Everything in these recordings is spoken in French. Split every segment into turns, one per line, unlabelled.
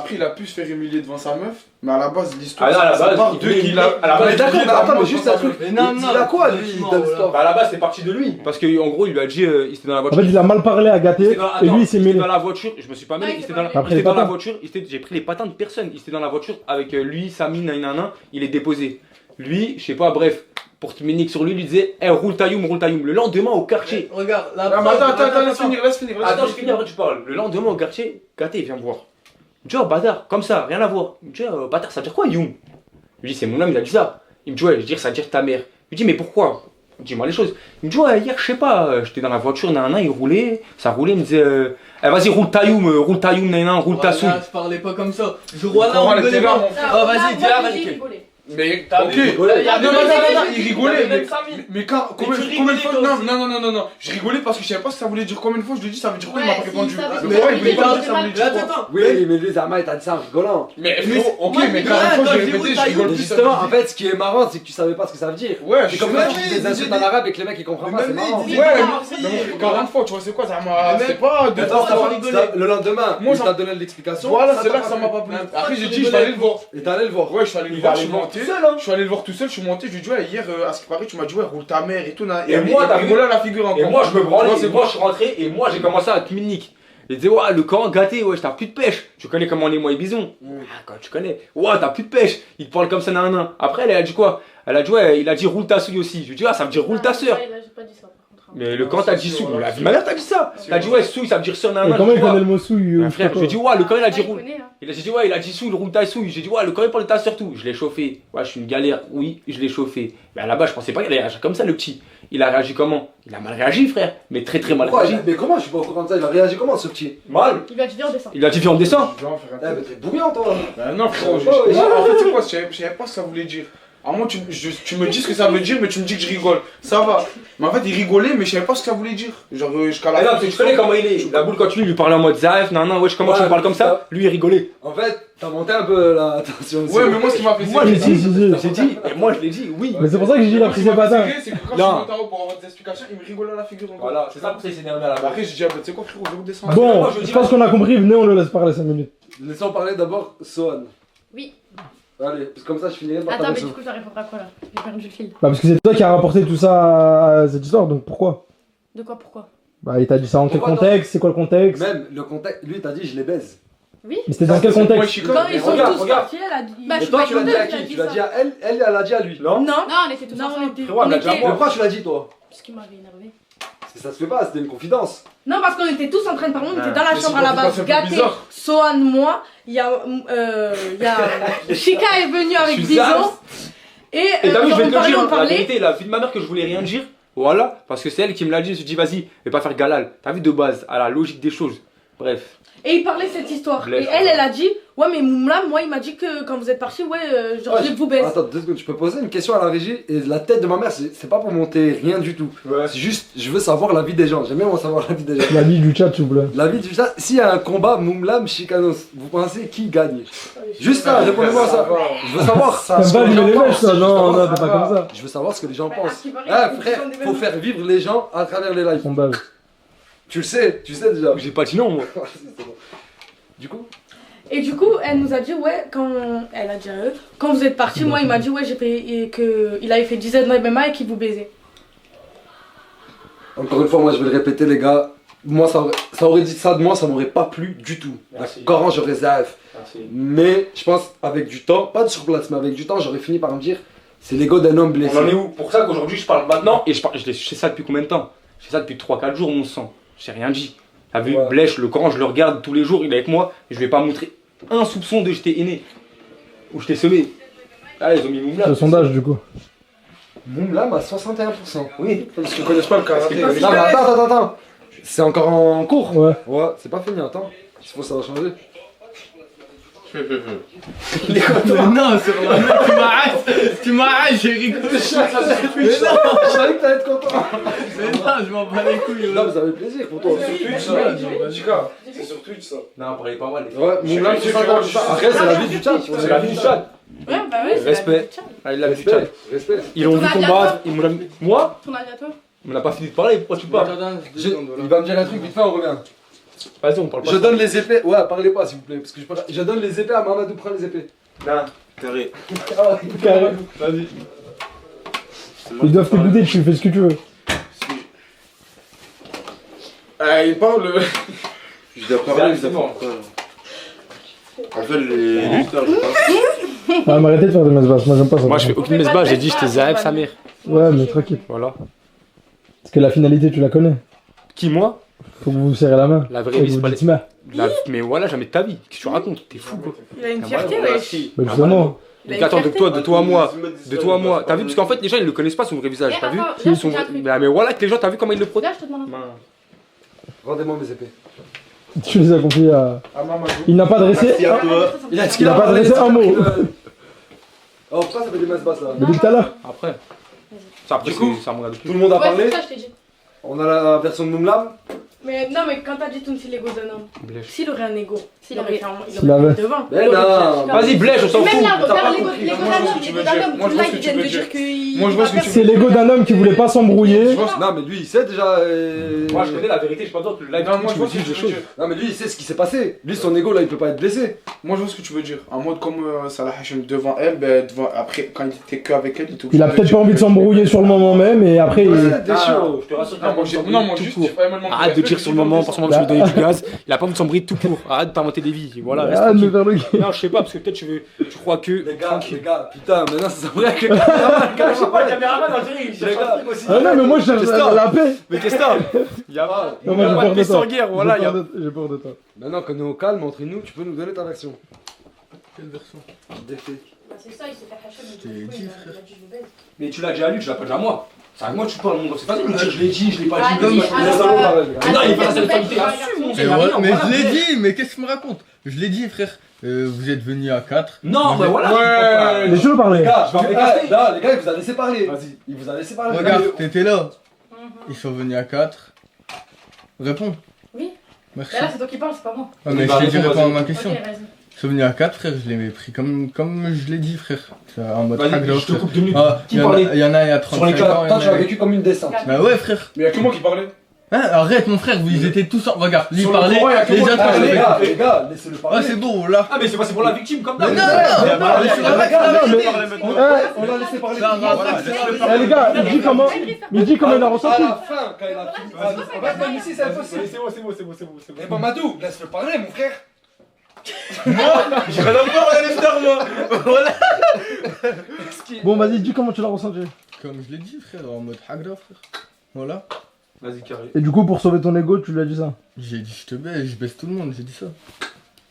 Après, il a pu se faire humilier devant sa meuf, mais à la base, l'histoire,
Ah non, à la
ça
base,
part
il
de
voulait
qu'il
humilier.
a.
À la base,
D'accord, mais attends, mais
juste
juste un truc. Il a quoi, lui, dans l'histoire?
Bah à la base, c'est parti de lui. Parce qu'en gros, il lui a dit, il était dans la
En
voiture.
fait, il a mal parlé à Gaté et lui il s'est mêlé.
Dans la voiture, je me suis pas mêlé, il était dans la,
Après
il
les
était dans la
patins.
voiture, j'ai pris les patins de personne, il était dans la voiture avec lui, Samy, nanana, il est déposé. Lui, je sais pas, bref, pour te ménique sur lui, il lui disait, eh, roule tailloum. Le lendemain au quartier.
Regarde, la
Ah, mais attends, laisse finir.
Attends, je finis après tu parles. Le lendemain au quartier, Gaté vient me voir. Il me dit, oh bâtard, comme ça, rien à voir. Il me dit, oh, bâtard, ça veut dire quoi, Youm? Je lui dis, c'est mon homme, il a dit ça. Il me dit, ouais, je veux dire, ça veut dire ta mère. Je lui dis, mais pourquoi? Dis-moi les choses. Il me dit, ouais, hier, je sais pas, j'étais dans la voiture, nanana, il roulait, ça roulait, il me disait, eh, vas-y, roule tailloum, nanana, roule ta souille.
Je parlais pas comme ça. Je vois là,
on
on rigolait
était là,
pas. Oh, vas-y, dis là, vas-y.
Mais
T'as
ok,
vu, il y a
non,
deux minutes,
il rigolait,
même 5 minutes.
mais quand, combien
tu
de
rigolais
fois,
toi aussi.
non, je rigolais parce que je savais pas ce que ça voulait dire, combien de fois je lui ai dit ça veut dire quoi, il m'a pas
Ouais,
répondu.
si, ça veut
Mais
dire-
ouais, il voulait pas
mais
dire ça voulait dire quoi.
Attends,
Oui, mais lui, Zama, il t'a dit ça en rigolant.
Mais frérot, ok,
moi,
mais
je
quand une fois
rigole,
je l'ai
quand
répété,
j'ai
je rigole
Mais
plus.
justement, en fait, ce qui est marrant, c'est que tu savais pas ce que ça veut dire.
Ouais,
C'est
je
comme
suis
quand
d'accord.
tu dis des insultes en arabe et que les mecs ils comprennent pas, c'est marrant.
Mais
Ouais,
mais-
mais 40 fois, tu vois, c'est quoi, ça m'a. C'est pas de
Attends,
fois,
le lendemain,
Moi,
il
j'en-
t'a donné l'explication.
Voilà, c'est là que ça m'a pas plu.
Mais
Après, j'ai
tu
dit, je vais aller le voir.
Et t'es allé le voir.
Ouais, je suis allé le
Il
voir,
va
je suis
aller
monté.
voir tout seul, hein.
Je suis allé le voir tout seul, je suis monté, je lui ai dit, ouais, hier, à ce qui paraît, tu m'as dit, ouais, roule ta mère et tout.
Et moi, t'as vu
rigolé à la figure encore.
Et moi, je me branlais,
Moi,
et
c'est
moi, je suis rentré, et moi, j'ai commencé à communiquer. Il disait, ouais, le camp gâté, ouais, t'as plus de pêche. Tu connais comment on est, moi et Bison. Ah, quand tu connais. Ouais, t'as plus de pêche. Il te parle comme ça, nan. Après, elle a dit quoi? Elle a dit, ouais, il a dit roule ta souille aussi. Je lui ai dit, ah, ça veut dire roule ta sœur.
J'ai pas dit ça par contre.
Mais le camp t'a dit souille. Ma mère t'a dit ça. T'as dit, ouais, souille, ça veut dire sœur,
Mais
nan.
comment il connaît le mot souille
Frère, j'ai dit, ouais, le camp, il a dit
Ah, il
roule.
connaît, hein.
J'ai dit, ouais, il a dit souille, roule ta souille. J'ai dit, ouais, le camp, il parle de ta sœur, tout. Je l'ai chauffé. Ouais, je suis une galère. Oui, je l'ai chauffé. Mais là-bas, je pensais pas qu'il allait réagir comme ça, le petit. Il a réagi comment? Il a mal réagi, frère. Mais très mal réagi.
Mais comment je suis pas au courant de ça? Il a réagi comment ce petit?
Mal.
Il va te dire en descend.
Il a dit, viens, on descend.
Je vais en faire un
Eh,
truc.
mais t'es bouillant toi.
Bah non, frérot,
Ouais,
en fait, c'est quoi? Je savais pas ce que ça voulait dire. À moi, tu me dis ce que ça veut dire, mais tu me dis que je rigole. Ça va. Mais en fait, il rigolait, mais je savais pas ce que ça voulait dire. Genre, jusqu'à la
Ah non,
fin.
tu connais comment il est. La boule, quand tu lui parlais en mode Zaef, non, wesh, comment tu me parles comme ça? Lui, il rigolait.
En fait, t'as monté un peu la tension aussi.
Ouais, mais moi, ce qui m'a fait
Moi,
c'est-
j'ai dit,
si.
j'ai dit, et moi, je l'ai dit, oui.
Mais c'est pour ça que j'ai dit la prise de patin.
C'est que quand je suis
Non.
monté en haut pour avoir des explications, il me rigolait à la figure encore.
Voilà, c'est ça pour ça qu'il s'est énervé à la
Bah après, j'ai dit, ah bah tu sais quoi, frérot, je redescends.
Bon,
moi, je
je
dis,
pense qu'on a compris, venez, on le laisse parler 5 minutes.
Laissons parler d'abord Sohan.
Oui.
Allez, parce que comme ça je finirai par ta
Attends, mais
version.
du coup, je dois répondre à quoi là? J'ai perdu le fil.
Bah, parce que c'est toi qui as rapporté tout ça à cette histoire, donc pourquoi?
De quoi, pourquoi?
Bah, il t'a dit ça en quel
Pourquoi
contexte? C'est quoi le contexte?
Même le contexte, lui il t'a dit je les baise.
Oui.
Mais c'était dans quel
Moi, je
contexte?
suis
Quand
comme-
ils sont
regarde,
tous
regarde.
partis, elle a dit.
Et
je suis
toi
pas
tu l'as dit
contente
à
qu'il a
qui?
dit
Tu l'as
ça.
dit à elle, elle a dit à lui.
Non?
Non, on était tous
Ah,
ensemble.
Frérot, elle
On
l'a déjà
était.
moi.
Pourquoi tu l'as dit toi?
Ce qui m'avait énervé.
Parce que ça se fait pas, c'était une confidence.
Non, parce qu'on était tous en train de parler, on était dans la
mais
chambre
c'est
à la
pas-
base,
c'est pas
gâté,
bizarre.
Sohan, moi, il y a Chica est venu avec
Je suis
Bison.
sage.
Et
Et t'as vu, je vais
on
te le
parlait,
dire,
on
la
parlait.
vérité, la fille de ma mère que je voulais rien dire. Voilà, parce que c'est elle qui me l'a dit, je me suis dit, vas-y, vais pas faire galal. T'as vu de base, à la logique des choses. Bref.
Et il parlait cette histoire.
Blef.
Et elle a dit, ouais, mais Moumla, moi, il m'a dit que quand vous êtes partis, ouais, genre,
Ouais,
je vous baisse.
Attends, 2 secondes, je peux poser une question à la régie et la tête de ma mère, c'est pas pour monter rien du tout.
Ouais.
C'est juste, je veux savoir la vie des gens. J'aime bien moi savoir la vie des gens.
La vie du chat, s'il vous plaît.
La vie du chat, s'il y a un combat Moumlam Chicanos, vous pensez qui gagne? Juste ça, répondez-moi à ça. Je veux savoir.
T'aimes
ce
pas
que les
allumer
gens
les mèches,
pensent.
toi?
Je veux
Non,
savoir-
non, t'es pas comme ça.
Je veux savoir ce que les gens
Ouais,
pensent.
à ce qui paraît,
Ah
ils
frère,
sont des
faut
mêmes.
faire vivre les gens à travers les lives.
Sondage.
Tu sais déjà.
J'ai pas dit non, moi.
C'est bon. Du coup,
Et du coup, elle nous a dit, ouais, elle a dit à eux, quand vous êtes partis, moi, il m'a dit, ouais, j'ai payé, et qu'il avait fait 10 ans de MMA et qu'il vous baisait.
encore une fois, moi je vais le répéter les gars. Moi ça aurait dit ça de moi, ça m'aurait pas plu du tout.
Merci.
D'accord, j'aurais zaef.
Merci.
Mais je pense avec du temps, pas de sur place, mais avec du temps, j'aurais fini par me dire c'est l'ego d'un homme blessé.
On en est où? Pour ça qu'aujourd'hui je parle maintenant et je sais ça depuis combien de temps? Je sais ça depuis 3-4 jours mon sang. J'ai rien dit. T'as vu
Ouais.
Blèche, le Coran, je le regarde tous les jours, il est avec moi et je vais pas montrer un soupçon de j'étais aîné. Ou je t'ai semé. Ah ils ont mis Moumla.
Le sondage, du coup.
Moumlam à 61%.
Oui.
Parce qu'ils connaissent pas le karaté.
Parce qu'ils
Non mais attends. C'est encore en cours.
Ouais.
Ouais, c'est pas fini, attends. Il faut que ça va changer.
Non, c'est vrai, tu m'arrêtes, j'ai rigolé.
Je savais que t'allais être content.
Mais non, je m'en bats les couilles.
Non mais ça fait plaisir pour toi.
Chica, c'est sur Twitch ça.
Non, parlez pas mal.
Ouais, Moumlam 61%. Après c'est la vie du chat.
C'est la vie du chat.
Ouais, bah ouais, c'est
Respect.
la vie du chat.
Allez, la vie du chat.
Respect, respect.
Ils ont
Ton
vu
avis à
combattre.
toi
Ils m'ont moi
Ton avis à toi?
on n'a pas fini de parler, pourquoi tu parles?
Il va me dire un truc vite fait, on revient.
Vas-y, on parle pas.
Je donne les épées. Ouais, parlez pas s'il vous plaît. Parce que je donne les épées à Mamadou, prends les épées.
Non.
Carré.
Carré.
Vas-y.
Ils doivent t'écouter, tu fais ce que tu veux.
Il parle.
Je dois parler, je
C'est
dois
bon.
faire quoi? Appelle les lutteurs, je pense.
Ah, mais arrêtez de faire des mesbas, moi j'aime pas ça.
Moi, je fais aucune mesbah, j'ai dit, je te zaïb sa mère.
Ouais, mais tranquille.
Voilà.
Parce que la finalité, tu la connais.
Qui, moi?
Faut que vous vous serrez la main.
La vraie
Et
vie,
vous
c'est pas
dites
les.
ma.
Mais voilà, jamais de ta vie. Qu'est-ce que tu racontes? T'es fou, quoi.
Il a une fierté, wesh.
Bah, justement.
Il a
Donc
une
attends, de
fierté.
toi, de toi à moi. De toi à moi. T'as vu? Parce qu'en fait, les gens, ils le connaissent pas, son vrai visage. T'as vu?
Viens,
Son
je te
vrai-
dis un truc.
Bah, mais voilà que les gens, t'as vu comment ils le protègent?
Regarde, je te demande un truc.
Rendez-moi mes épées.
Tu les as confiés à.
Ah, maman.
Il n'a pas dressé.
Merci à toi.
Il a
Il a pas adressé un mot.
Oh, pourquoi ça fait des masses basses là?
Depuis tout à l'heure.
Après. Ça, après,
Du coup,
c'est un mot de
Tout le monde a
Ouais,
parlé.
c'est ça, je t'ai dit.
On a la version de Moumlam.
Mais non, mais quand t'as dit Tounsi l'ego d'un homme,
Blèche.
s'il aurait un ego, s'il aurait fait un.
S'il avait.
devant.
Mais
Il aurait
non,
fait un-
Vas-y, blèche, on s'en
Même
fout.
là,
t'as pas
regarde l'ego
compris.
l'ego
Moi, je
d'un
vois ce
homme,
que tu
l'ego
veux
d'un
dire.
homme.
Moi, je
Là,
vois ce
ils
que tu
viennent
veux
de
dire.
dire qu'il.
Moi, je vois ce que tu veux
C'est l'ego d'un homme qui voulait pas s'embrouiller.
Non, mais lui il sait déjà.
Moi, je connais la vérité, je pense que le live,
Non, moi, je
tu
vois
me
ce
dis
que
des
tu veux
choses.
dire.
Non, mais lui il sait ce qui s'est passé. Lui son ego là il peut pas être blessé.
Moi, je vois ce que tu veux dire. En mode comme Salah Hachem devant elle, ben, après, quand il était que avec elle, il était
Il a
obligé
peut-être pas envie de s'embrouiller sur le moment même et après il.
Des
Ah,
chiots.
je te rassure.
Non, moi, juste, j'ai pas énormément
Arrête de dire sur le moment, parce que moi, je veux donner du gaz. Il a pas envie de s'embrouiller tout court. Arrête de t'inventer des vies. Voilà, reste
Ah, de me
tranquille.
faire le gay.
Non, je sais pas, parce que peut-être tu crois que.
Les gars, putain, maintenant c'est vrai que le caméraman.
Je sais pas, le caméraman, on dirait, il cherche un truc aussi.
Ah non, mais moi je cherche
Qu'est-ce que t'as
la paix.
Mais qu'est-ce que t'as? Il y a pas
Non, moi j'ai
de
peur de
paix sans
toi.
guerre, voilà. il y a-
J'ai peur de toi.
Maintenant qu'on est au calme entre nous, tu peux nous donner ta version.
Quelle version?
Défait.
Bah, c'est ça, il s'est fait Hachem.
Je t'ai dit, frère.
Mais tu l'as déjà lu, tu l'as pas déjà à moi. C'est à moi que tu parles, mon gars. C'est facile de me dire, je l'ai dit, je l'ai pas
Ah,
dit.
dis,
Les salauds, pareil.
Ah non, il va rester
Ah,
responsabilité
ah,
là-dessus, mon
Mais,
gars. il y a
voilà,
rien,
mais
voilà,
je l'ai
blèche.
dit, mais qu'est-ce que tu me racontes? Je l'ai dit, frère. Vous êtes venus à 4.
Non, mais voilà.
Ouais.
Les jeux
Les
parlaient.
gars, je vais
Mais
appeler. Là, les gars, il vous a laissé parler.
Vas-y.
Il vous a laissé parler.
Regarde, t'étais là.
Mhm.
Ils sont venus à 4. Réponds.
Oui.
Merci.
Mais là, c'est toi qui parles, c'est pas moi.
Ah, mais
Bah,
je t'ai dit
réponds,
répondre à
vas-y.
ma question.
Ok, vas-y.
Ils sont venus à 4, frère. Je l'ai pris comme je l'ai dit, frère. C'est en mode
Vas-y,
hack-off,
je te
frère.
coupe 2 minutes.
Ah,
Qui
il y en a-
parlait?
il y en a, il y a
Sur les
35
cas,
ans. il y
Toi,
en
tu
a-
as vécu comme une descente.
Bah ouais, frère.
Mais y'a que moi qui parlais.
Hein, arrête, mon frère, ils étaient tous en. Regarde, lui
Sur le
parlait.
Coran, il y a que
Les
moi qui
autres,
Ah,
parlais.
les gars, laissez-le parler.
Ah, c'est bon, là.
Ah, mais c'est pas c'est pour la victime comme
Mais
là.
non, non,
Mais
non,
voilà,
laissez
c'est
la
la
vérité.
On l'a laissé parler.
Ça va, voilà,
Eh les gars, il dit comment il a
À
ressenti.
la fin, quand il a fini. En fait, même ici, c'est impossible.
C'est bon, c'est bon, c'est bon, c'est bon, c'est bon.
Mais Mamadou, laisse-le parler, mon frère.
J'ai rien à voir, on est moi. Voilà.
Bon, vas-y, dis comment tu l'as ressenti.
Comme je l'ai dit, frère, en mode hack-off, frère. Voilà.
Vas-y, carré.
Et du coup, pour sauver ton ego, tu lui as dit ça.
J'ai dit, je te baisse, je baisse tout le monde, j'ai dit ça.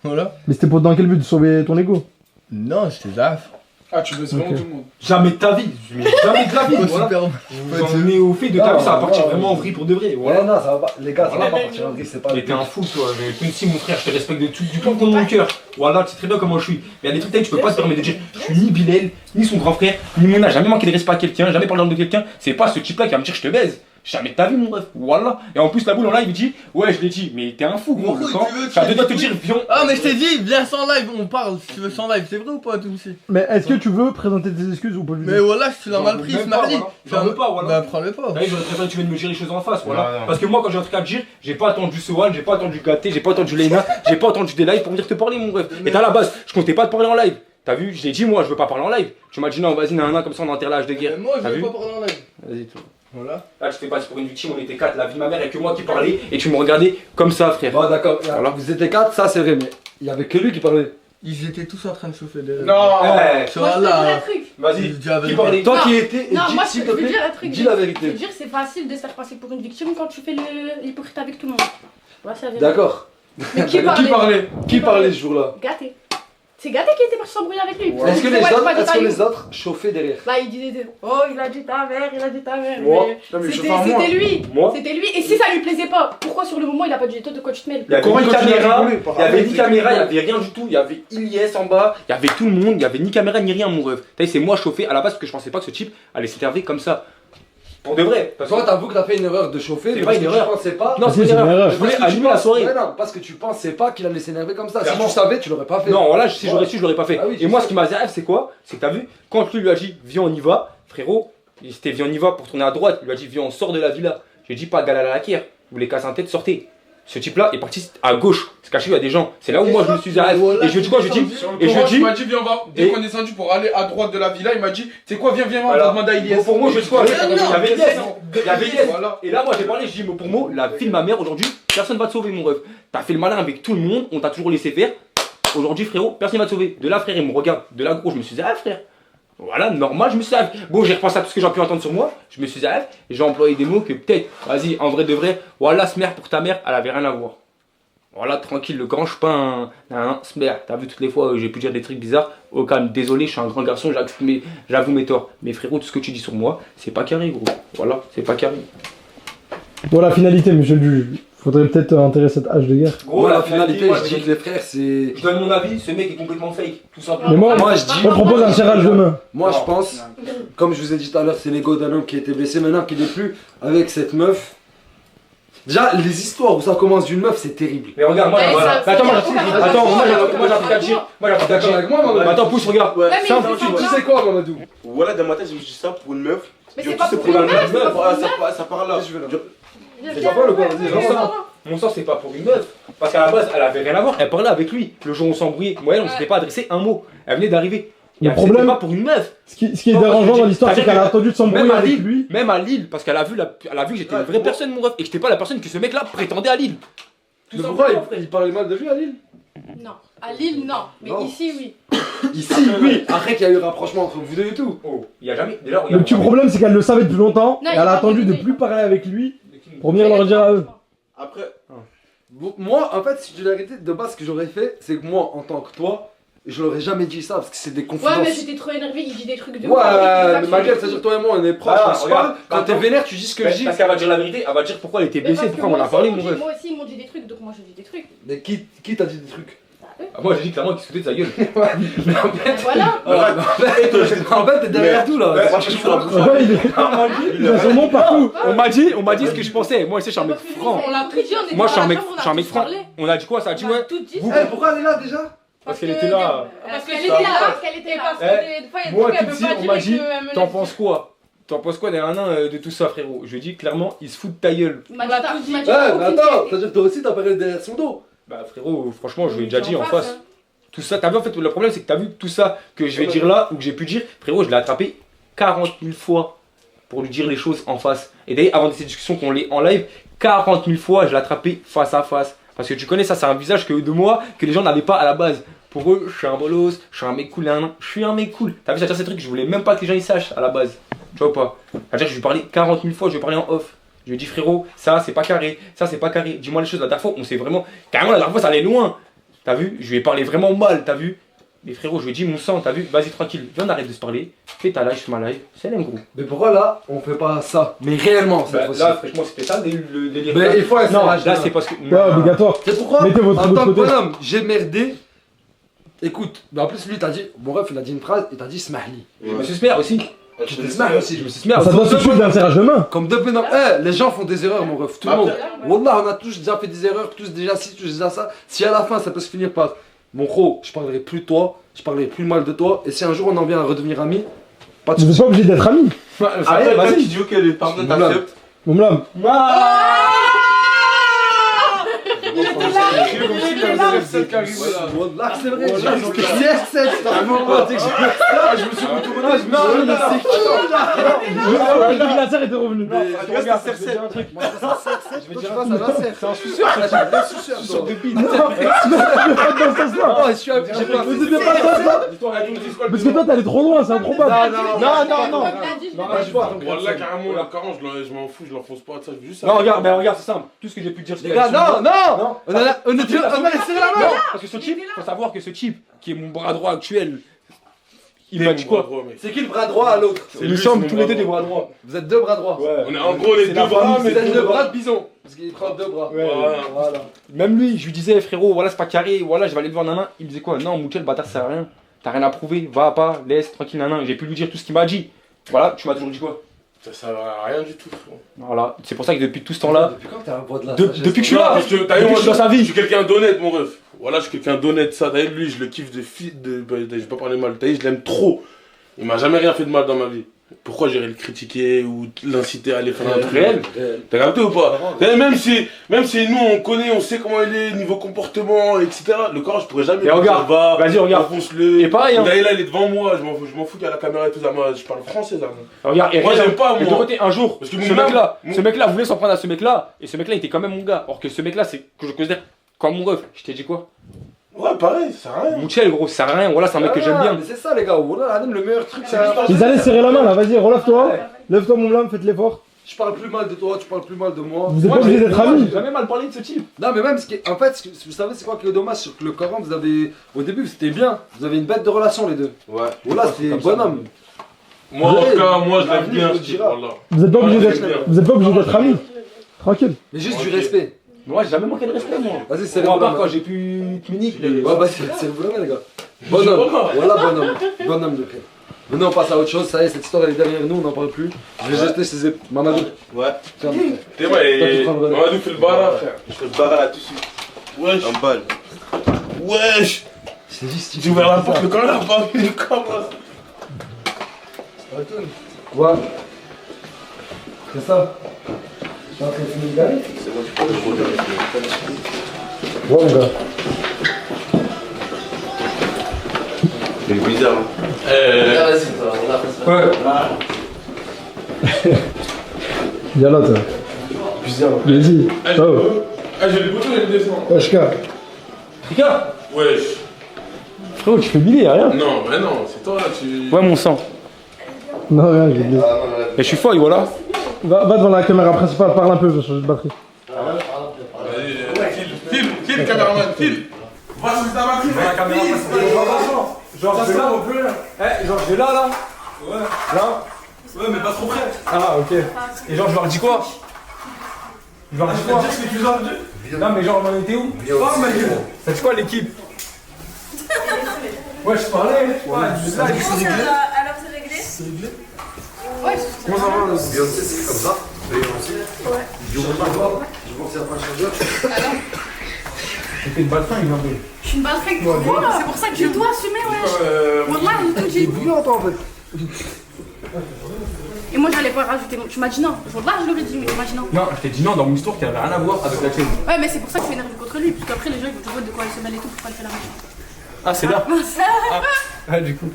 Voilà.
Mais c'était pour dans quel but de sauver ton ego?
Non, j'étais zaf.
Ah, tu baisses vraiment
Donc,
tout le monde.
Jamais de ta vie. Mais jamais de la vie.
Pas
Voilà.
super.
Vous en venez au fait de ta vie, ça va partir vraiment en vrille pour de vrai.
Voilà,
Voilà.
non, ça va pas. Les gars, ça va
Voilà.
pas partir en vrille, c'est pas.
Mais t'es un fou, toi. Mais Quincy, mon frère, je te respecte de tout, du fond de mon cœur. Voilà, tu sais très bien comment je suis. Mais il y a des trucs que tu peux pas te permettre de dire. Je suis ni Bilal, ni son grand frère, ni mon âge. Jamais manqué de respect à quelqu'un, jamais parlé de quelqu'un. C'est pas ce type-là qui va me dire je te baise. Jamais de ta vie, mon ref. Voilà. Et en plus, la boule en live, il dit ouais, je l'ai dit. Mais t'es un fou, gros.
Gros,
Le camp,
tu veux,
t'as
tu
deux doigts de te
dis
dire viens.
Ah, mais je t'ai dit, viens sans live, on parle si tu veux sans live, c'est vrai ou pas, tout aussi?
Mais est-ce que tu veux présenter tes excuses ou pas du tout?
Mais voilà, je te l'ai mal pris,
J'en veux
ce
même pas,
mardi.
voilà. J'en veux pas, voilà.
Bah, prends-le pas.
Là, j'aurais préféré que tu viennes me dire les choses en face, voilà.
Non, non.
Parce que moi, quand j'ai un truc à te dire, j'ai pas attendu Sohan, j'ai pas attendu Gaté, j'ai pas attendu Lena, j'ai pas attendu des lives pour venir te parler, mon ref. Et à la base, je comptais pas te parler en live. T'as vu, je l'ai dit, moi, je veux pas parler en live. Tu m'as dit non, vas-y, nan, comme ça, on enterre l'âge de guerre.
Mais moi, je
T'as
veux
vu
pas parler en live.
Vas-y, toi.
Voilà.
Là, tu t'es passé pour une victime, on était 4, la vie de ma mère, et que moi qui parlais, et tu me regardais comme ça, frère.
Bon, d'accord.
Voilà.
Vous étiez 4, ça c'est vrai, mais il y avait que lui qui parlait.
Ils étaient tous en train de chauffer derrière.
Non.
Eh,
Ça
Moi, je
va
peux dire un
là.
truc.
Je
vas-y,
dis la
qui
vérité.
parlait
Toi
Non.
qui étais.
Non, moi,
s'il
je
te
veux
plaît,
dire un truc.
dis la
Je veux
vérité.
dire, c'est facile de se faire passer pour une victime quand tu fais l'hypocrite avec tout le monde. Ouais, c'est la vérité.
D'accord.
Mais qui parlait
Qui parlait ce jour-là?
Gâté. C'est Gâté qui était parti s'embrouiller avec lui.
Est-ce que
Ouais,
les
tu
autres,
m'as dit
est-ce que
Taïou.
les autres chauffaient derrière?
Bah, il disait oh, il a dit ta mère, il a dit ta mère.
Moi.
Mais
Non, mais je
C'était
fais un moi.
c'était lui.
Moi
C'était lui. Et si ça lui plaisait pas, pourquoi sur le moment il a pas dit toi de quoi tu te mêles?
Il y avait
Comment
ni
il continue à
caméra,
rigoler, par
il y avait
rapport
ni
à
caméra, il y
ce
avait rien du tout, il y avait Ilyes en bas, il y avait tout le monde, il y avait ni caméra ni rien, mon ref. T'as vu, c'est moi chauffé à la base parce que je pensais pas que ce type allait s'énerver comme ça. Pour de vrai. Parce que
Toi, t'avoues que t'as fait une erreur de chauffer,
C'est
mais
pas
parce
une
que
erreur.
tu pensais pas.
non,
Ah,
c'est
si,
une
c'est une
erreur.
erreur.
Je voulais
Parce que tu
allumer la
penses-
soirée.
Ouais, non, parce que tu pensais pas qu'il allait s'énerver comme ça. Si
Clairement.
tu savais, tu l'aurais pas fait.
Non, voilà, si
Ouais.
j'aurais su, je l'aurais pas fait.
Ah oui,
Et
je
moi,
sais.
ce qui m'a dit, c'est quoi? C'est que t'as vu, quand lui a dit, viens, on y va, frérot, il s'était viens, on y va pour tourner à droite. Il lui a dit, viens, on sort de la villa. J'ai dit, pas Galala la Kir. Vous voulez casser un tête, sortez. Ce type-là est parti à gauche, se cacher, il y a des gens. C'est là où moi je me suis dit, arrête. Et je dis quoi, je dis, et je dis.
Il m'a dit, viens, on va. Dès qu'on est descendu pour aller à droite de la villa, il m'a dit, tu sais quoi, viens, on
Voilà.
va demander à Ilias.
Pour moi, je dis quoi, il y avait Yes. Il y avait Yes.
Voilà.
Et là, moi j'ai parlé, je dis, mais pour moi, la fille de ma mère aujourd'hui, personne va te sauver, mon ref. T'as fait le malin avec tout le monde, on t'a toujours laissé faire. Aujourd'hui, frérot, personne va te sauver. De là, frère, il me regarde. De là, gros, je me suis dit, ah, frère. Voilà, normal, je me suis dit, ah. Bon, j'ai repensé à tout ce que j'ai pu entendre sur moi. Je me suis dit, ah, et j'ai employé des mots que peut-être, vas-y, en vrai de vrai, voilà, ce mère pour ta mère, elle avait rien à voir. Voilà, tranquille, le grand, je suis pas un smer. T'as vu toutes les fois, j'ai pu dire des trucs bizarres. Au calme, désolé, je suis un grand garçon, j'avoue mes torts. Mais frérot, tout ce que tu dis sur moi, c'est pas carré, gros. Voilà, c'est pas carré.
Bon, la finalité, monsieur le juge. Faudrait peut-être enterrer cette hache de guerre.
Gros,
Moi, la finalité,
moi,
je dis que les frères, c'est.
Je donne mon avis, ce mec est complètement fake, tout simplement.
Mais
Moi, je dis.
on propose un tirage de main.
Moi, je pense, comme je vous ai dit tout à l'heure, c'est l'ego d'un homme qui a été blessé. Maintenant qu'il n'est plus avec cette meuf. Déjà, les histoires où ça commence d'une meuf, c'est terrible.
Mais regarde, moi,
Ouais,
voilà.
ça-
Attends, moi,
ça-
j'ai un truc à dire. Moi, j'ai un truc à dire.
Avec moi, Mamadou.
Attends, pousse, regarde.
Ouais, mais
Simple,
il faut
Tu
pas-
sais quoi, Mamadou?
Voilà, dans ma tête, je me suis dit ça pour une meuf.
Mais
Genre,
c'est pas
tout,
pour
c'est
une
la
meuf, c'est pas pour une meuf.
Ça part là.
Je vais là.
Genre,
C'est pas le quoi, vas-y,
Mon
lance ça.
sang, mon sang, c'est pas pour une meuf. Parce qu'à la base, elle avait rien à voir. Elle parlait avec lui. Le jour où on s'embrouillait, moi, elle, on s'était pas adressé un mot. Elle venait d'arriver.
Le
Et
problème-
c'était pas pour une meuf.
Ce qui est
Non,
dérangeant
je dis-
dans l'histoire, c'est
c'est-à-dire
qu'elle a
que
attendu de s'embrouiller
Même à
avec
Lille,
lui.
même à Lille, parce qu'elle a vu, elle a vu que j'étais une vraie personne, mon ref, et que j'étais pas la personne que ce mec-là prétendait à Lille. Tout
Mais
simplement,
pourquoi
frère.
il parlait mal de lui à Lille?
Non. À Lille, non. Mais
Non.
ici, oui.
Ici, oui. Après qu'il y a eu rapprochement entre vous deux et tout.
Oh, il y a jamais. Déjà,
Le
regarde.
petit problème, c'est qu'elle le savait depuis longtemps.
Non,
Et
il
elle
a
a
pas
attendu de
voulu,
plus
il a
parler avec lui pour venir leur dire à eux.
Après,
Moi, en fait, si tu l'arrêtais, de base, ce que j'aurais fait, c'est que moi, en tant que toi, je l'aurais jamais dit ça parce que c'est des
Ouais,
confidences.
mais j'étais trop énervé, il dit des trucs de
Ouais,
ouf.
mais ma gueule, c'est-à-dire toi et moi, on est proches,
Ah,
on se
regarde,
parle. Quand t'es
attends.
vénère, tu dis ce que je dis.
Parce qu'elle va dire la vérité, elle va dire pourquoi elle était blessée, pourquoi on en a parlé, mon ref.
Moi aussi, ils m'ont dit des trucs, donc moi je dis des trucs.
Mais qui t'a dit des trucs?
Ah, moi, j'ai dit clairement qu'il se foutait de sa gueule.
Mais en fait,
Et voilà.
en fait, t'es derrière tout là.
moi, je suis sur la bouche.
Ouais, il a son nom partout.
On m'a dit ce que je pensais. Moi, je suis un mec franc.
On l'a tout dit, on était
Moi, je suis
dans
un
la
mec,
chambre, on
je suis un
a
mec
tous
franc.
parlé.
On a dit quoi? Ça a dit
On a
ouais.
tout dit.
Vous-
Eh, pourquoi elle est là déjà?
Parce qu'elle était là.
Parce
Ça
qu'elle était
va.
là. Parce qu'elle était là. Parce que des fois, il y a des
Moi,
trucs
tout
qu'elle
de
peut
suite,
pas
on
dire
m'a
et
dit,
qu'elle me
t'en
laisse.
penses quoi? T'en penses quoi des nains de tout ça, frérot? Je dis clairement, il se fout de ta gueule.
Il m'a dit, t'as tout dit.
Ouais, mais attends, c'est-à-dire que toi aussi t'as parlé derrière son dos.
Bah, frérot, franchement, je lui ai déjà dit en face. Tout ça, t'as vu en fait, le problème c'est que t'as vu tout ça que je vais dire là ou que j'ai pu dire, frérot, je l'ai attrapé 40 000 fois pour lui dire les choses en face. Et d'ailleurs, avant ces discussions qu'on l'ait en live, 40 000 fois je l'ai attrapé face à face. Parce que tu connais ça, c'est un visage que de moi que les gens n'avaient pas à la base. Pour eux, je suis un bolos, je suis un mec cool, je suis un mec cool. T'as vu, c'est-à-dire ces trucs, je voulais même pas que les gens ils sachent à la base. Tu vois pas? C'est-à-dire que je lui parlais 40 000 fois, je lui parlais en off. Je lui ai dit frérot, ça c'est pas carré, ça c'est pas carré. Dis-moi les choses. La dernière fois, on s'est vraiment. Carrément, la dernière fois, ça allait loin. T'as vu? Je lui ai parlé vraiment mal, t'as vu? Mais frérot, je lui ai dit mon sang, t'as vu? Vas-y, tranquille, viens, on arrête de se parler. Fais ta live, je fais ma live. C'est l'aime, gros.
Mais pourquoi là, on fait pas ça? Mais réellement, cette
Bah,
fois-ci.
là, franchement, c'était ça le délire.
Mais il faut un
Non,
serrage
là,
de
c'est
main.
parce que.
Ouais, obligatoire.
C'est pourquoi,
Mettez votre
en
ego de
tant que
côté.
bonhomme, j'ai merdé. Écoute, mais en plus lui t'as dit, mon ref il a dit une phrase et t'as dit smahli.
Je me suis smer aussi.
Tu t'es smahli aussi.
Je me suis smer
Ça doit se suivre d'un tirage de main.
Comme deux bonhommes. Eh, les gens font des erreurs mon ref, tout le monde. Wallah, on a tous déjà fait des erreurs, tous déjà ci, tous déjà ça. Si à la fin ça peut se finir par mon gros, je parlerai plus de toi, je parlerai plus mal de toi, et si un jour on en vient à redevenir amis, pas de
Tu n'es
soucis.
pas obligé d'être ami.
après, vas-y, tu dis ok, les pardon,
Voilà.
t'acceptes.
Mon blâme.
Wallah, c'est vrai, j'ai dit CR7, c'est un moment.
Je me suis retourné,
Le laser était revenu.
Regarde, c'est CR7.
Je vais dire ça, ça va faire.
C'est un suceur,
Je
suceur de bide.
Pas dans ce sens-là.
Oh, je suis un- j'ai pas.
Mais c'était pas dans ce sens-là. Parce que toi, t'es allé trop loin, c'est improbable.
Non.
Voilà, carrément, la carence, je m'en fous, je l'enfonce pas de ça, je veux juste ça.
Non, regarde, mais regarde, c'est simple. Tout ce que j'ai pu te dire,
Les gars, non, non. On a serré la main.
Non, parce que ce type, faut savoir que ce type, qui est mon bras droit actuel, il m'a dit quoi?
C'est qui le bras droit à l'autre?
Nous sommes tous les deux des bras droits.
Vous êtes deux bras droits.
On est en gros, on est
C'est
deux
la
bras,
famille,
mais
Vous êtes deux bras de bison. Parce qu'il prend deux bras.
Voilà.
Même lui, je lui disais, frérot, voilà, c'est pas carré, voilà, je vais aller le voir, nana. Il me disait quoi? Non, Mouchel, bâtard, ça sert à rien. T'as rien à prouver, va pas, laisse, tranquille, nana. J'ai pu lui dire tout ce qu'il m'a dit. Voilà, tu m'as toujours dit quoi?
Ça sert à rien du tout, frérot.
Voilà, c'est pour ça que depuis tout ce temps-là,
Depuis quand t'es un voix de la
depuis que je suis là,
Parce que t'as
depuis
vu,
que je suis dans sa
je
vie.
suis quelqu'un d'honnête, mon ref. Voilà, je suis quelqu'un d'honnête, ça. D'ailleurs, lui, je le kiffe de je vais pas parler mal. T'as vu, je l'aime trop. Il m'a jamais rien fait de mal dans ma vie.
Pourquoi j'irais le critiquer ou l'inciter à aller faire un truc
Réel.
T'as capté ou pas? Même si nous on connaît, on sait comment il est, niveau comportement, etc. Le corps, je pourrais jamais.
Et regarde,
va,
vas-y, regarde.
enfonce-le.
Et pareil, hein.
Là, il est devant moi, je m'en fous qu'il y a la caméra et tout ça. Moi, je parle français, là.
Regarde, et
Moi,
regarde,
j'aime pas,
et de
moi.
côté, un jour,
Parce que
ce
mon-
mec-là voulait s'en prendre à ce mec-là, et ce mec-là était quand même mon gars. Or que ce mec-là, c'est que je considère comme mon ref. Je t'ai dit quoi?
Ouais, pareil, ça sert à rien.
Mouchel, gros, ça sert à rien. Voilà, c'est un mec que j'aime bien.
Mais c'est ça, les gars. Voilà, le meilleur truc, c'est.
Ils allaient serrer la main là, vas-y, relève-toi. Lève-toi mon blâme, faites l'effort.
Je parle plus mal de toi, tu parles plus mal de moi.
Vous êtes pas obligés d'être amis.
J'ai jamais mal parlé de ce type.
Non, mais même, en fait, vous savez, c'est quoi qui est dommage, c'est que le Coran, vous avez. Au début, c'était bien. Vous avez une bête de relation, les deux.
Ouais.
Voilà, c'était un bonhomme.
Moi, en tout cas, moi, je l'aime
L'avenir
bien,
le
ce type,
dira.
voilà.
Vous êtes pas obligés
Ouais,
d'être, vous êtes pas obligés d'être amis. Tranquille.
Mais juste du
Ok.
respect.
Moi, j'ai jamais manqué de respect, moi.
Vas-y, c'est
Pour
le
ma part,
bonhomme.
quand j'ai pu te minique.
Ouais, bah, c'est le bonhomme, les gars. Bonhomme. Voilà, bonhomme. Bonhomme de frère. Maintenant, on passe à autre chose. Ça y est, cette histoire, elle est derrière nous, on n'en parle plus. Je vais jeter ses épées. Mamadou.
Ouais.
Tiens, mon frère.
T'es ouais,
Toi, tu prends le relais.
Mamadou fait le bara, frère.
Je fais le barra là tout de suite.
Wesh,
En balle.
wesh.
C'est juste.
J'ai ouvert la porte, le camp là, pas vu le camp là.
Ouais. C'est ça. Je suis en train de finir de garer.
C'est bon, tu peux le rouler avec le.
Ouais, mon gars.
C'est bizarre. Hein.
Ouais.
Viens là, toi.
Bizarre.
Vas-y. Oh.
Ah, j'ai le bouton, il descend.
Wesh-ka.
Rika,
Wesh.
frérot, tu fais biller, y'a rien.
Non, mais non, c'est toi là, tu.
Ouais, mon sang.
Non, rien, j'ai dit.
Et je suis fort, voilà.
Va devant la caméra principale, parle un peu, je vais changer de batterie.
Vas-y, file, caméraman, file. Va sur ta batterie,
La caméra, genre, je vais là, genre, je vais là. Ouais. Là.
Ouais, mais pas trop près.
Ah, ok. Et genre, je leur dis quoi? Je leur dis quoi?
Dis ce que tu leur dis.
Non, mais genre, on en était où? Ça dit quoi, l'équipe? Ouais, je parlais. Ouais, je
Alors c'est réglé? C'est réglé? Ouais,
Comment ça va, Beyoncé, c'est comme ça. Beyoncé. Ouais. Du coup, c'est pas changeur.
c'était une balle fin, il vient de.
je suis une balle fake pour moi, c'est pour ça que je dois assumer, ouais. Wallah, j'ai tout dit.
Bouillant, toi, en fait.
Et moi j'allais pas rajouter, tu m'as dit non. Wallah, je l'aurais dit, mais tu m'as dit non.
Non, je t'ai dit non dans mon histoire qui avait rien à voir avec la tienne.
Ouais, mais c'est pour ça que je suis énervé contre lui, parce qu'après les gens ils vont te voir de quoi il se mêle et tout, pourquoi il fait la même chose.
Ah, c'est là. Ah, du coup.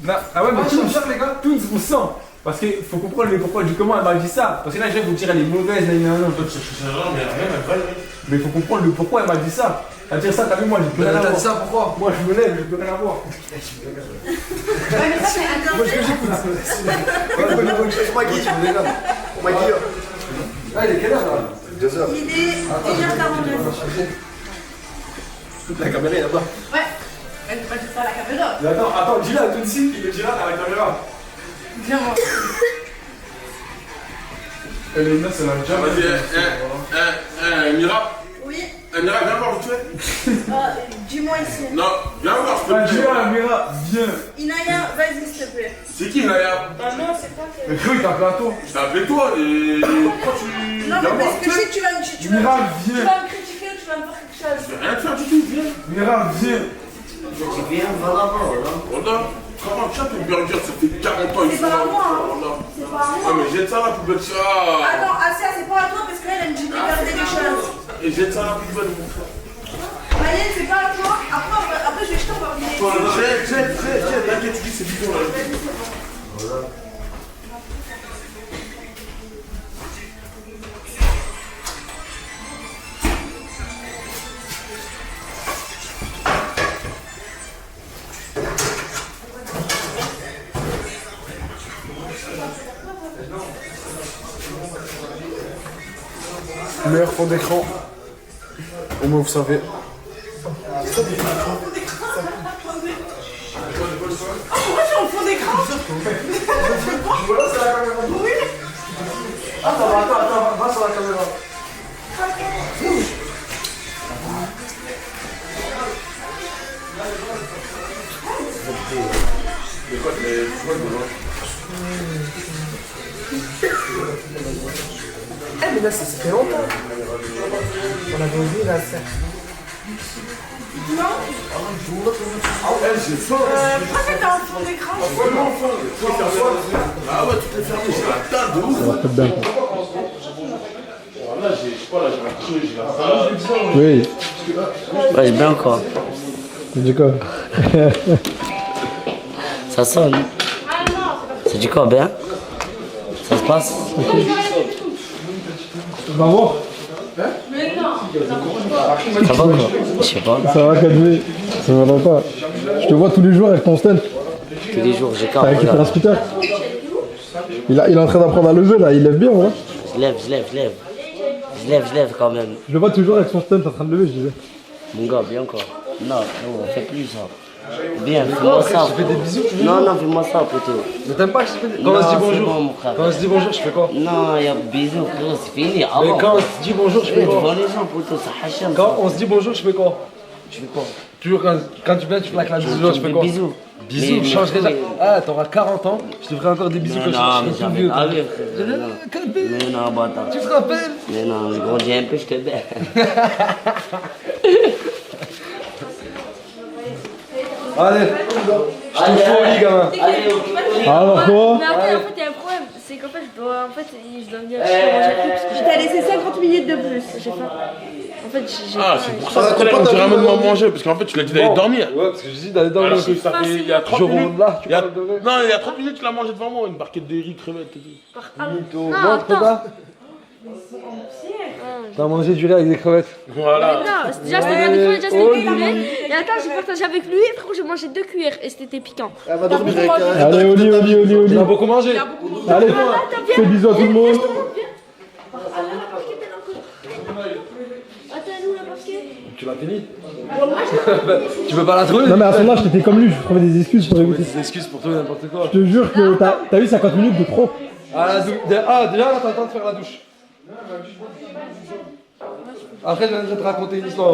Non, ah ouais, mais Toons, les gars, Toons, vous sent. Parce qu'il faut comprendre le pourquoi du comment elle m'a dit ça. Parce que là, je vais vous dire, elle est mauvaise, là,
Toi, tu cherches un genre, mais rien, elle va aller.
mais il faut comprendre le pourquoi elle m'a dit ça. Elle dit ça, t'as vu, moi, j'ai plus rien à
T'as
voir.
dit ça pourquoi?
Moi, je me lève, j'ai plus rien à voir.
Ouais, mais ça c'est un
Moi, je veux j'écoute. Moi, qui tu me dégages? Moi, qui Ah, il est quelle heure là? 2h.
Il est 1h49.
La caméra est là-bas.
Ouais. Mais tu pas dire ça à la caméra.
Mais attends, dis-le à Toonsi, il le dira à la caméra.
Viens moi.
Elle est c'est la déjà.
Vas-y, Mira.
Oui.
Mira, viens voir où tu es.
Dis-moi ici.
Non, viens voir, je peux
Ah,
te
dis
dire.
à Mira, viens.
Inaya, vas-y s'il te plaît.
C'est qui, Naya?
Bah non, c'est pas que.
Mais frérot, il t'a appelé à toi.
Je t'ai appelé toi et. Pourquoi tu.
Non,
Viens
mais
voir,
parce que si tu vas me tu vas
Mira,
me
viens.
critiquer, tu vas me faire quelque chose.
Je vais rien te faire du tout, viens.
Mira, viens.
Voilà. Comment tu as ton burger, ça fait 40 ans, ils
C'est
sont
pas
là.
à moi, hein.
Voilà.
C'est pas à
Ah,
moi.
mais jette ça à la poubelle, ça.
Attends, Asia, c'est pas à toi parce qu'elle me dit de regarder des choses.
Et jette ça à la poubelle, mon frère.
Mayenne, c'est pas à toi. Après je vais jeter, on va revenir.
Jette, t'inquiète, tu dis c'est bidon là.
Meilleur fond d'écran. Au moins vous savez.
Pourquoi je suis en fond d'écran? Oui.
Attends, va sur la caméra.
Eh mais là ça fait longtemps. On avait oublié là ça.
Pourquoi t'es en fond d'écran?
Ah ouais, tu peux fermer, c'est la table de ouf.
Ça va peut-être bien.
Là, j'ai, je sais pas, là, j'ai un creux, j'ai la
Oui,
Ouais, j'ai bien quoi.
c'est du quoi?
Ça sonne. C'est du quoi, bien? Ça se passe?
Va voir.
Ça va quoi? Je sais pas.
Ça va, Kadri? Ça va pas. Je te vois tous les jours avec ton stand.
Tous les jours, j'ai
T'as
qu'à
récupéré un
regarder.
scooter. Il est en train d'apprendre à lever là, il lève bien, ouais.
Je lève. Je lève quand même.
Je le vois toujours avec son stand en train de lever, je disais.
Mon gars, bien quoi. Non, on fait plus ça. Bien, fais-moi ça.
Je fais des bisous, tu veux?
Non, fais-moi ça, poteau.
Mais t'aimes pas que je fais des...
Non,
Quand on se dit
c'est
bonjour,
bon, mon frère.
quand on se dit bonjour, je fais quoi?
Non, y'a bisous, frérot, c'est fini.
Mais
Avant.
quand on se dit bonjour, je fais
Devant
quoi?
les gens, poteau, ça hacham.
Quand on se dit bonjour, je fais quoi?
Je fais quoi?
Toujours quand tu viens, tu claques la bisou, je fais
Des
quoi?
bisous.
Bisous, je changerai déjà. Ah, t'auras 40 ans, je te ferai encore des bisous
Non,
quand
non,
je
mais
serai tout
jamais.
vieux.
Ah oui, frère. Non. Mais non, bâtard.
Tu te rappelles?
Mais non, je grandis un peu, je te baisse.
Allez, je te fous au lit, gamin.
Alors quoi?
Mais après, en fait, il y a un problème. C'est qu'en fait, je dois venir manger plus parce que je t'ai laissé 50 minutes de plus. J'ai faim. En fait, j'ai
Ah,
faim.
c'est pour ça que tu ramènes moi manger, parce qu'en fait, tu l'as dit d'aller dormir.
Ouais, parce que je dis d'aller dormir.
Alors que ça fait, il y a 30
Je
minutes.
roule là, tu
Il y a-
parles de vrai.
Non, il y a 30 minutes, tu l'as mangé devant moi, une barquette de riz, crevettes et tout.
Mytho.
Non,
Non,
attends.
pas. T'as mangé du riz avec des crevettes.
Voilà.
Non, déjà c'était pas des fois, déjà c'était des poulet. Et attends, j'ai partagé avec lui. Et frérot, j'ai mangé 2 cuillères et c'était piquant.
Elle va dormir avec
Allez, au lit, au lit, au lit, au lit.
On a beaucoup mangé.
Allez, fais bisous à tout le monde.
Attends, nous la basket.
Tu l'as fini? Tu veux pas la trouver?
Non, mais à son âge, t'étais comme lui, je trouvais des excuses pour écouter.
Des excuses pour tout et n'importe quoi.
Je te jure que t'as eu 50 minutes de trop.
Ah, déjà là, t'as le temps de faire la douche. Après, je viendrai te raconter une histoire.